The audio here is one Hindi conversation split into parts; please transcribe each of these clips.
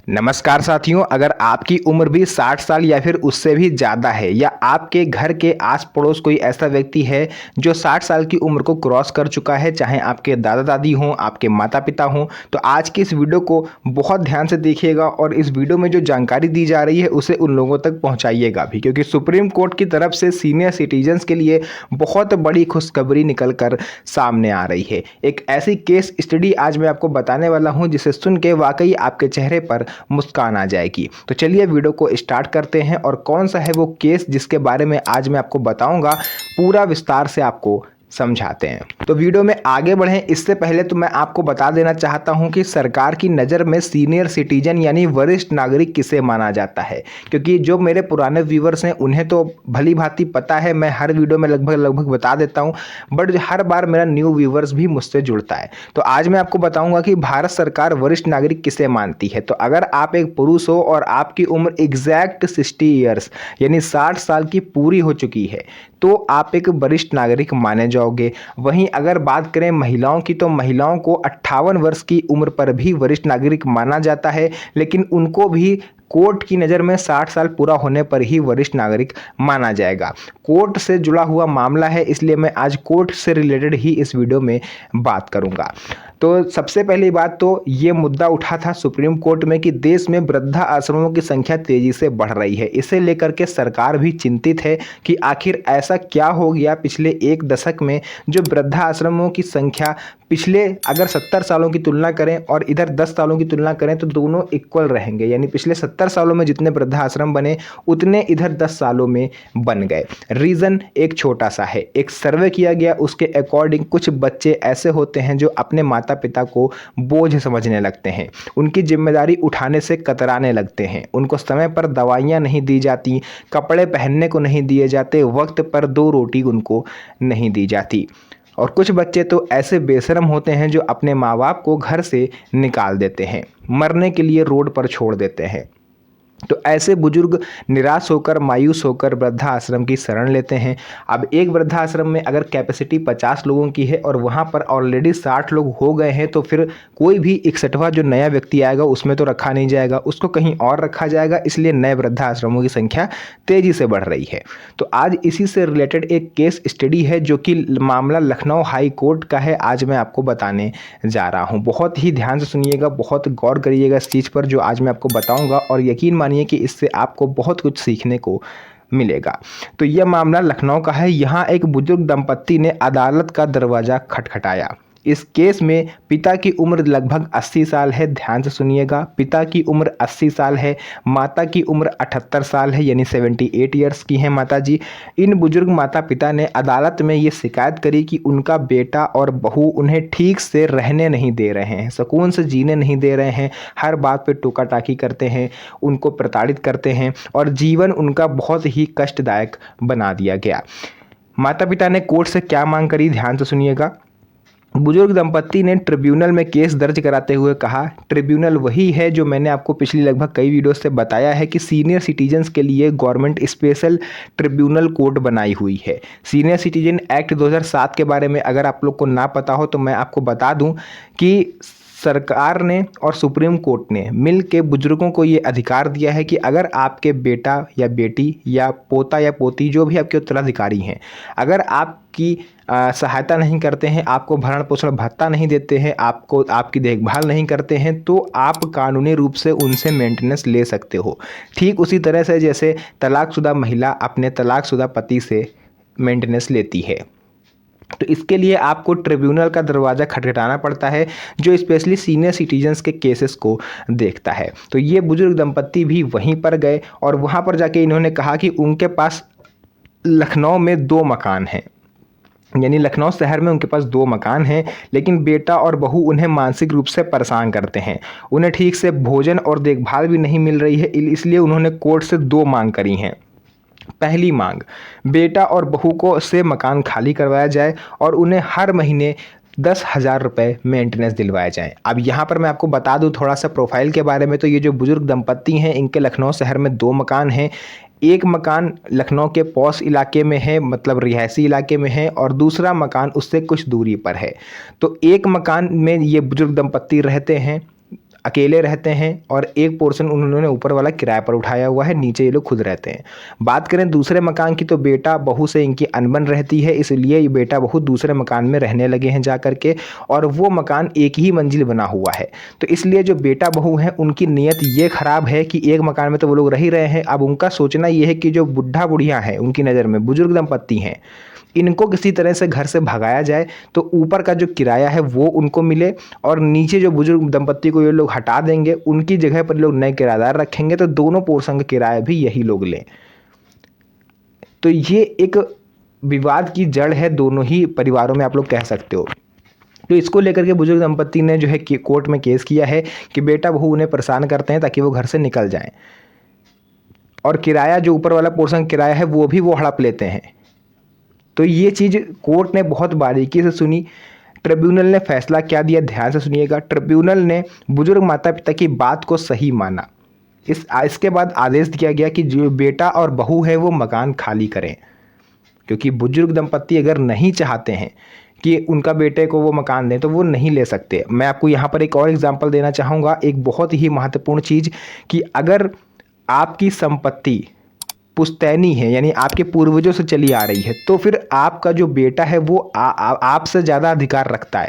नमस्कार साथियों, अगर आपकी उम्र भी 60 साल या फिर उससे भी ज़्यादा है या आपके घर के आस पड़ोस कोई ऐसा व्यक्ति है जो 60 साल की उम्र को क्रॉस कर चुका है, चाहे आपके दादा दादी हों, आपके माता पिता हों, तो आज की इस वीडियो को बहुत ध्यान से देखिएगा और इस वीडियो में जो जानकारी दी जा रही है उसे उन लोगों तक पहुंचाइएगा भी, क्योंकि सुप्रीम कोर्ट की तरफ से सीनियर सिटीजन्स के लिए बहुत बड़ी खुशखबरी निकल कर सामने आ रही है। एक ऐसी केस स्टडी आज मैं आपको बताने वाला हूँ जिसे सुन के वाकई आपके चेहरे पर मुस्कान आ जाएगी। तो चलिए वीडियो को स्टार्ट करते हैं और कौन सा है वो केस जिसके बारे में आज मैं आपको बताऊंगा, पूरा विस्तार से आपको समझाते हैं। तो वीडियो में आगे बढ़ें इससे पहले तो मैं आपको बता देना चाहता हूं कि सरकार की नज़र में सीनियर सिटीजन यानी वरिष्ठ नागरिक किसे माना जाता है, क्योंकि जो मेरे पुराने व्यूवर्स हैं उन्हें तो भली भांति पता है, मैं हर वीडियो में लगभग बता देता हूं, बट हर बार मेरा न्यू व्यूवर्स भी मुझसे जुड़ता है। तो आज मैं आपको बताऊंगा कि भारत सरकार वरिष्ठ नागरिक किसे मानती है। तो अगर आप एक पुरुष हो और आपकी उम्र एग्जैक्ट 60 ईयर्स यानी 60 साल की पूरी हो चुकी है तो आप एक वरिष्ठ नागरिक माने जाओगे। वहीं अगर बात करें महिलाओं की, तो महिलाओं को 58 वर्ष की उम्र पर भी वरिष्ठ नागरिक माना जाता है, लेकिन उनको भी कोर्ट की नज़र में 60 साल पूरा होने पर ही वरिष्ठ नागरिक माना जाएगा। कोर्ट से जुड़ा हुआ मामला है, इसलिए मैं आज कोर्ट से रिलेटेड ही इस वीडियो में बात करूंगा। तो सबसे पहली बात तो ये मुद्दा उठा था सुप्रीम कोर्ट में कि देश में वृद्धा आश्रमों की संख्या तेजी से बढ़ रही है। इसे लेकर के सरकार भी चिंतित है कि आखिर ऐसा क्या हो गया पिछले एक दशक में जो वृद्धा आश्रमों की संख्या पिछले अगर 70 सालों की तुलना करें और इधर 10 सालों की तुलना करें तो दोनों इक्वल रहेंगे, यानी पिछले 70 सालों में जितने वृद्धाश्रम बने उतने इधर 10 सालों में बन गए। रीज़न एक छोटा सा है, एक सर्वे किया गया, उसके अकॉर्डिंग कुछ बच्चे ऐसे होते हैं जो अपने माता पिता को बोझ समझने लगते हैं, उनकी जिम्मेदारी उठाने से कतराने लगते हैं, उनको समय पर दवाइयाँ नहीं दी जाती, कपड़े पहनने को नहीं दिए जाते, वक्त पर 2 रोटी उनको नहीं दी जाती। और कुछ बच्चे तो ऐसे बेशरम होते हैं जो अपने माँ बाप को घर से निकाल देते हैं, मरने के लिए रोड पर छोड़ देते हैं। तो ऐसे बुजुर्ग निराश होकर, मायूस होकर वृद्धाश्रम की शरण लेते हैं। अब एक वृद्धाश्रम में अगर कैपेसिटी 50 लोगों की है और वहाँ पर ऑलरेडी 60 लोग हो गए हैं, तो फिर कोई भी 61वां जो नया व्यक्ति आएगा उसमें तो रखा नहीं जाएगा, उसको कहीं और रखा जाएगा, इसलिए नए वृद्धाश्रमों की संख्या तेज़ी से बढ़ रही है। तो आज इसी से रिलेटेड एक केस स्टडी है जो कि मामला लखनऊ हाई कोर्ट का है, आज मैं आपको बताने जा रहा हूँ। बहुत ही ध्यान से सुनिएगा, बहुत गौर करिएगा इस चीज़ पर जो आज मैं आपको बताऊँगा, और यकीन मानिए कि इससे आपको बहुत कुछ सीखने को मिलेगा। तो यह मामला लखनऊ का है। यहाँ एक बुजुर्ग दंपत्ति ने अदालत का दरवाजा खटखटाया। इस केस में पिता की उम्र लगभग 80 साल है, ध्यान से सुनिएगा, पिता की उम्र 80 साल है, माता की उम्र 78 साल है, यानी 78 ईयर्स की हैं माता जी। इन बुजुर्ग माता पिता ने अदालत में ये शिकायत करी कि उनका बेटा और बहू उन्हें ठीक से रहने नहीं दे रहे हैं, सुकून से जीने नहीं दे रहे हैं, हर बात पे टोका टाकी करते हैं, उनको प्रताड़ित करते हैं और जीवन उनका बहुत ही कष्टदायक बना दिया गया। माता पिता ने कोर्ट से क्या मांग करी, ध्यान से सुनिएगा। बुजुर्ग दंपत्ति ने ट्रिब्यूनल में केस दर्ज कराते हुए कहा, ट्रिब्यूनल वही है जो मैंने आपको पिछली लगभग कई वीडियो से बताया है कि सीनियर सिटीजन्स के लिए गवर्नमेंट स्पेशल ट्रिब्यूनल कोर्ट बनाई हुई है। सीनियर सिटीजन एक्ट 2007 के बारे में अगर आप लोग को ना पता हो तो मैं आपको बता दूं कि सरकार ने और सुप्रीम कोर्ट ने मिल के बुजुर्गों को ये अधिकार दिया है कि अगर आपके बेटा या बेटी या पोता या पोती जो भी आपके उत्तराधिकारी हैं, अगर आपकी सहायता नहीं करते हैं, आपको भरण पोषण भत्ता नहीं देते हैं, आपको आपकी देखभाल नहीं करते हैं, तो आप कानूनी रूप से उनसे मेंटेनेंस ले सकते हो। ठीक उसी तरह से जैसे तलाकशुदा महिला अपने तलाकशुदा पति से मेंटेनेंस लेती है। तो इसके लिए आपको ट्रिब्यूनल का दरवाज़ा खटखटाना पड़ता है जो स्पेशली सीनियर सिटीजन्स के केसेस को देखता है। तो ये बुजुर्ग दंपत्ति भी वहीं पर गए और वहाँ पर जाके इन्होंने कहा कि उनके पास लखनऊ में 2 मकान हैं, यानी लखनऊ शहर में उनके पास 2 मकान हैं, लेकिन बेटा और बहू उन्हें मानसिक रूप से परेशान करते हैं, उन्हें ठीक से भोजन और देखभाल भी नहीं मिल रही है, इसलिए उन्होंने कोर्ट से 2 मांग करी हैं। पहली मांग, बेटा और बहू को से मकान खाली करवाया जाए और उन्हें हर महीने 10,000 रुपये मेंटेनेंस दिलवाए जाएं। अब यहाँ पर मैं आपको बता दूँ थोड़ा सा प्रोफाइल के बारे में। तो ये जो बुजुर्ग दंपत्ति हैं इनके लखनऊ शहर में 2 मकान हैं। एक मकान लखनऊ के पॉश इलाके में है, मतलब रिहायशी इलाके में है, और दूसरा मकान उससे कुछ दूरी पर है। तो एक मकान में ये बुजुर्ग दंपत्ति रहते हैं। अकेले रहते हैं और एक पोर्शन उन्होंने ऊपर वाला किराए पर उठाया हुआ है, नीचे ये लोग खुद रहते हैं। बात करें दूसरे मकान की तो बेटा बहू से इनकी अनबन रहती है, इसलिए ये बेटा बहू दूसरे मकान में रहने लगे हैं जा करके, और वो मकान एक ही मंजिल बना हुआ है। तो इसलिए जो बेटा बहू हैं उनकी नीयत ये ख़राब है कि एक मकान में तो वो लोग रह ही रहे हैं, अब उनका सोचना ये है कि जो बुढ़ा बुढ़िया हैं उनकी नज़र में बुजुर्ग दंपत्ति हैं, इनको किसी तरह से घर से भगाया जाए तो ऊपर का जो किराया है वो उनको मिले, और नीचे जो बुजुर्ग दंपत्ति को ये लोग हटा देंगे, उनकी जगह पर लोग नए किराएदार रखेंगे, तो दोनों पोर्शन का किराया भी यही लोग लें। तो ये एक विवाद की जड़ है दोनों ही परिवारों में, आप लोग कह सकते हो। तो इसको लेकर के बुजुर्ग दंपत्ति ने जो है कि कोर्ट में केस किया है कि बेटा बहू उन्हें परेशान करते हैं ताकि वो घर से निकल जाएं, और किराया जो ऊपर वाला पोर्शन किराया है वो भी वो हड़प लेते हैं। तो ये चीज़ कोर्ट ने बहुत बारीकी से सुनी। ट्रिब्यूनल ने फैसला क्या दिया, ध्यान से सुनिएगा। ट्रिब्यूनल ने बुजुर्ग माता पिता की बात को सही माना। इसके बाद आदेश दिया गया कि जो बेटा और बहू है वो मकान खाली करें, क्योंकि बुजुर्ग दंपत्ति अगर नहीं चाहते हैं कि उनका बेटे को वो मकान दें तो वो नहीं ले सकते। मैं आपको यहाँ पर एक और एग्जांपल देना चाहूँगा, एक बहुत ही महत्वपूर्ण चीज़, कि अगर आपकी संपत्ति पुश्तैनी है, यानी आपके पूर्वजों से चली आ रही है, तो फिर आपका जो बेटा है वो आपसे ज़्यादा अधिकार रखता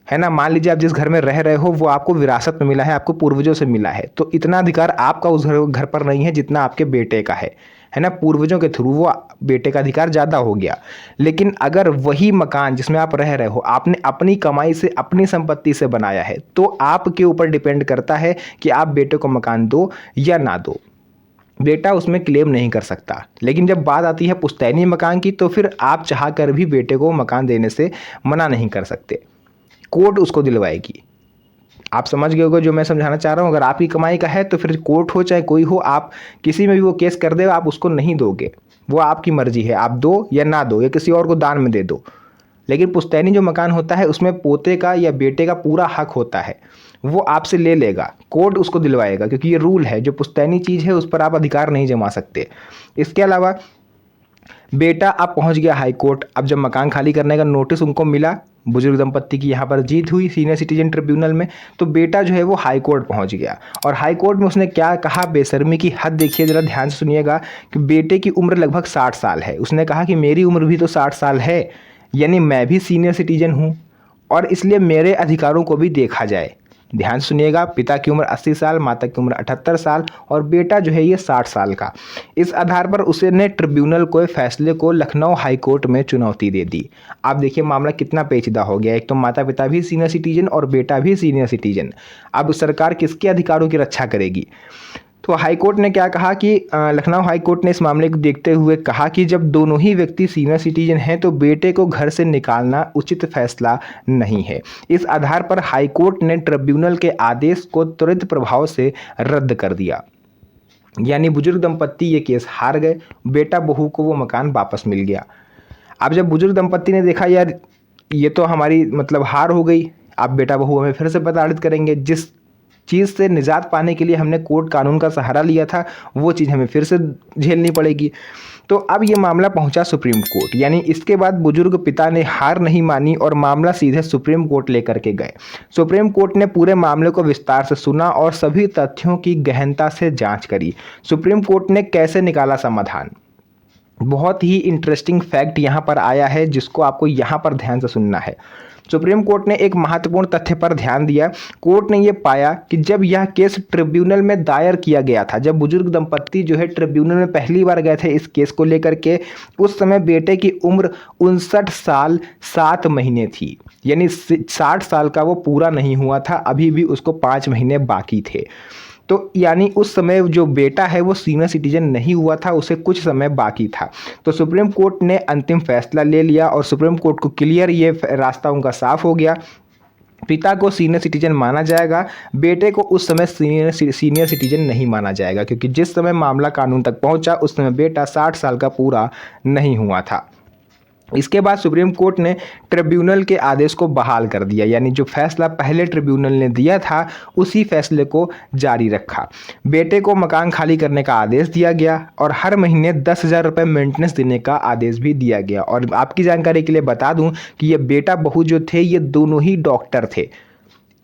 है ना। मान लीजिए आप जिस घर में रह रहे हो वो आपको विरासत में मिला है, आपको पूर्वजों से मिला है, तो इतना अधिकार आपका उस घर पर नहीं है जितना आपके बेटे का है ना। पूर्वजों के थ्रू वो बेटे का अधिकार ज़्यादा हो गया। लेकिन अगर वही मकान जिसमें आप रह रहे हो आपने अपनी कमाई से, अपनी संपत्ति से बनाया है, तो आपके ऊपर डिपेंड करता है कि आप बेटे को मकान दो या ना दो। बेटा उसमें क्लेम नहीं कर सकता। लेकिन जब बात आती है पुश्तैनी मकान की, तो फिर आप चाह कर भी बेटे को मकान देने से मना नहीं कर सकते, कोर्ट उसको दिलवाएगी। आप समझ गए होगे जो मैं समझाना चाह रहा हूँ। अगर आपकी कमाई का है तो फिर कोर्ट हो चाहे कोई हो, आप किसी में भी वो केस कर दे, आप उसको नहीं दोगे, वो आपकी मर्जी है, आप दो या ना दो, या किसी और को दान में दे दो। लेकिन पुश्तैनी जो मकान होता है उसमें पोते का या बेटे का पूरा हक होता है, वो आपसे ले लेगा, कोर्ट उसको दिलवाएगा, क्योंकि ये रूल है। जो पुश्तैनी चीज़ है उस पर आप अधिकार नहीं जमा सकते। इसके अलावा बेटा अब पहुंच गया हाई कोर्ट। अब जब मकान खाली करने का नोटिस उनको मिला, बुजुर्ग दंपत्ति की यहाँ पर जीत हुई सीनियर सिटीजन ट्रिब्यूनल में, तो बेटा जो है वो हाई कोर्ट पहुँच गया। और हाई कोर्ट में उसने क्या कहा, बेशर्मी की हद देखिए, ज़रा ध्यान से सुनिएगा, कि बेटे की उम्र लगभग 60 साल है। उसने कहा कि मेरी उम्र भी तो 60 साल है, यानी मैं भी सीनियर सिटीजन हूँ, और इसलिए मेरे अधिकारों को भी देखा जाए। ध्यान सुनिएगा, पिता की उम्र 80 साल, माता की उम्र 78 साल, और बेटा जो है ये 60 साल का। इस आधार पर उसने ट्रिब्यूनल को फैसले को लखनऊ हाई कोर्ट में चुनौती दे दी। आप देखिए मामला कितना पेचीदा हो गया। एक तो माता पिता भी सीनियर सिटीजन और बेटा भी सीनियर सिटीजन। अब सरकार किसके अधिकारों की रक्षा करेगी? तो हाई कोर्ट ने क्या कहा कि लखनऊ हाई कोर्ट ने इस मामले को देखते हुए कहा कि जब दोनों ही व्यक्ति सीनियर सिटीजन हैं तो बेटे को घर से निकालना उचित फैसला नहीं है। इस आधार पर हाई कोर्ट ने ट्रिब्यूनल के आदेश को तुरंत प्रभाव से रद्द कर दिया। यानी बुजुर्ग दंपत्ति ये केस हार गए, बेटा बहू को वो मकान वापस मिल गया। अब जब बुजुर्ग दंपत्ति ने देखा यार ये तो हमारी मतलब हार हो गई, अब बेटा बहू हमें फिर से प्रताड़ित करेंगे, जिस चीज़ से निजात पाने के लिए हमने कोर्ट कानून का सहारा लिया था वो चीज़ हमें फिर से झेलनी पड़ेगी। तो अब ये मामला पहुंचा सुप्रीम कोर्ट। यानी इसके बाद बुजुर्ग पिता ने हार नहीं मानी और मामला सीधे सुप्रीम कोर्ट लेकर के गए। सुप्रीम कोर्ट ने पूरे मामले को विस्तार से सुना और सभी तथ्यों की गहनता से जांच करी। सुप्रीम कोर्ट ने कैसे निकाला समाधान, बहुत ही इंटरेस्टिंग फैक्ट यहाँ पर आया है जिसको आपको यहाँ पर ध्यान से सुनना है। सुप्रीम कोर्ट ने एक महत्वपूर्ण तथ्य पर ध्यान दिया। कोर्ट ने यह पाया कि जब यह केस ट्रिब्यूनल में दायर किया गया था, जब बुजुर्ग दंपत्ति जो है ट्रिब्यूनल में पहली बार गए थे इस केस को लेकर के, उस समय बेटे की उम्र 59 साल 7 महीने थी। यानी 60 साल का वो पूरा नहीं हुआ था, अभी भी उसको 5 महीने बाकी थे। तो यानी उस समय जो बेटा है वो सीनियर सिटीजन नहीं हुआ था, उसे कुछ समय बाकी था। तो सुप्रीम कोर्ट ने अंतिम फैसला ले लिया और सुप्रीम कोर्ट को क्लियर ये रास्ता उनका साफ हो गया। पिता को सीनियर सिटीजन माना जाएगा, बेटे को उस समय सीनियर सिटीजन नहीं माना जाएगा, क्योंकि जिस समय मामला कानून तक पहुंचा उस समय बेटा 60 साल का पूरा नहीं हुआ था। इसके बाद सुप्रीम कोर्ट ने ट्रिब्यूनल के आदेश को बहाल कर दिया। यानी जो फैसला पहले ट्रिब्यूनल ने दिया था उसी फैसले को जारी रखा। बेटे को मकान खाली करने का आदेश दिया गया और हर महीने 10,000 रुपये मेंटेनेंस देने का आदेश भी दिया गया। और आपकी जानकारी के लिए बता दूं कि ये बेटा बहू जो थे ये दोनों ही डॉक्टर थे।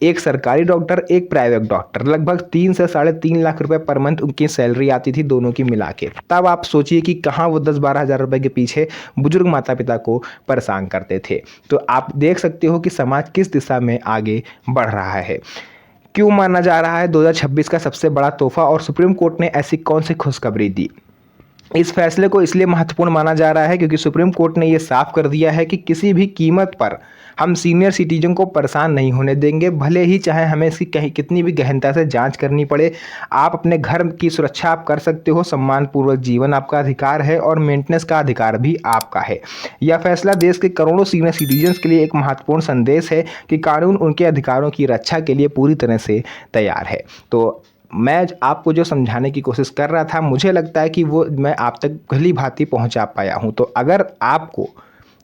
एक सरकारी डॉक्टर, एक प्राइवेट डॉक्टर, लगभग 3 से साढ़े 3 लाख रुपए पर मंथ उनकी सैलरी आती थी दोनों की मिला के। तब आप सोचिए कि कहाँ वो 10-12 हज़ार रुपए के पीछे बुजुर्ग माता पिता को परेशान करते थे। तो आप देख सकते हो कि समाज किस दिशा में आगे बढ़ रहा है। क्यों माना जा रहा है 2026 का सबसे बड़ा तोहफा और सुप्रीम कोर्ट ने ऐसी कौन सी खुशखबरी दी? इस फैसले को इसलिए महत्वपूर्ण माना जा रहा है क्योंकि सुप्रीम कोर्ट ने यह साफ कर दिया है कि किसी भी कीमत पर हम सीनियर सिटीजन को परेशान नहीं होने देंगे, भले ही चाहे हमें इसकी कहीं कितनी भी गहनता से जांच करनी पड़े। आप अपने घर की सुरक्षा आप कर सकते हो, सम्मानपूर्वक जीवन आपका अधिकार है और मेंटेनेंस का अधिकार भी आपका है। यह फैसला देश के करोड़ों सीनियर सिटीजन्स के लिए एक महत्वपूर्ण संदेश है कि कानून उनके अधिकारों की रक्षा के लिए पूरी तरह से तैयार है। तो मैं आपको जो समझाने की कोशिश कर रहा था, मुझे लगता है कि वो मैं आप तक भली भांति पहुंचा पाया हूं। तो अगर आपको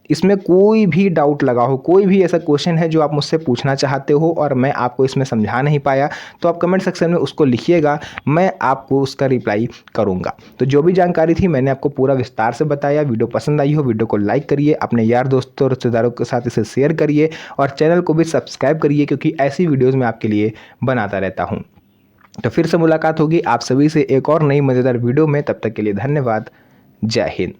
इसमें कोई भी डाउट लगा हो, कोई भी ऐसा क्वेश्चन है जो आप मुझसे पूछना चाहते हो और मैं आपको इसमें समझा नहीं पाया, तो आप कमेंट सेक्शन में उसको लिखिएगा, मैं आपको उसका रिप्लाई करूंगा। तो जो भी जानकारी थी मैंने आपको पूरा विस्तार से बताया। वीडियो पसंद आई हो, वीडियो को लाइक करिए, अपने यार दोस्तों और रिश्तेदारों के साथ इसे शेयर करिए और चैनल को भी सब्सक्राइब करिए, क्योंकि ऐसी वीडियोज़ मैं आपके लिए बनाता रहता हूँ। तो फिर से मुलाकात होगी आप सभी से एक और नई मज़ेदार वीडियो में। तब तक के लिए धन्यवाद। जय हिंद।